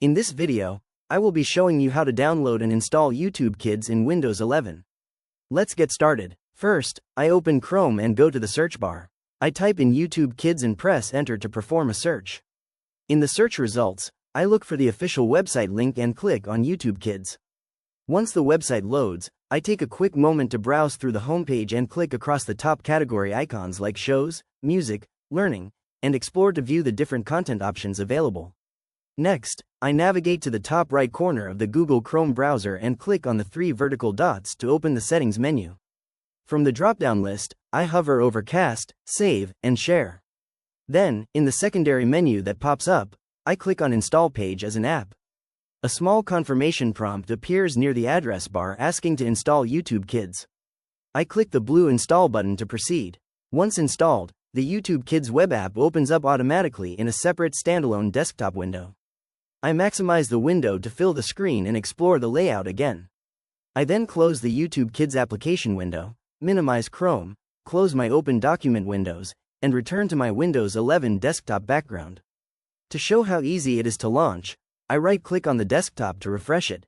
In this video, I will be showing you how to download and install YouTube Kids in Windows 11. Let's get started. First, I open Chrome and go to the search bar. I type in YouTube Kids and press enter to perform a search. In the search results, I look for the official website link and click on YouTube Kids. Once the website loads, I take a quick moment to browse through the homepage and click across the top category icons like Shows, Music, Learning, and Explore to view the different content options available. Next, I navigate to the top right corner of the Google Chrome browser and click on the three vertical dots to open the Settings menu. From the drop-down list, I hover over Cast, Save, and Share. Then, in the secondary menu that pops up, I click on Install Page as an app. A small confirmation prompt appears near the address bar asking to install YouTube Kids. I click the blue Install button to proceed. Once installed, the YouTube Kids web app opens up automatically in a separate standalone desktop window. I maximize the window to fill the screen and explore the layout again. I then close the YouTube Kids application window, minimize Chrome, close my open document windows, and return to my Windows 11 desktop background. To show how easy it is to launch, I right-click on the desktop to refresh it.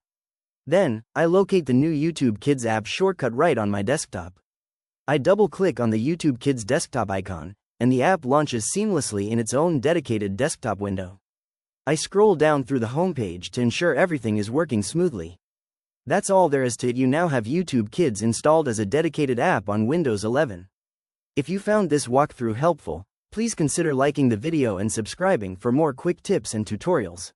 Then, I locate the new YouTube Kids app shortcut right on my desktop. I double-click on the YouTube Kids desktop icon, and the app launches seamlessly in its own dedicated desktop window. I scroll down through the homepage to ensure everything is working smoothly. That's all there is to it. You now have YouTube Kids installed as a dedicated app on Windows 11. If you found this walkthrough helpful, please consider liking the video and subscribing for more quick tips and tutorials.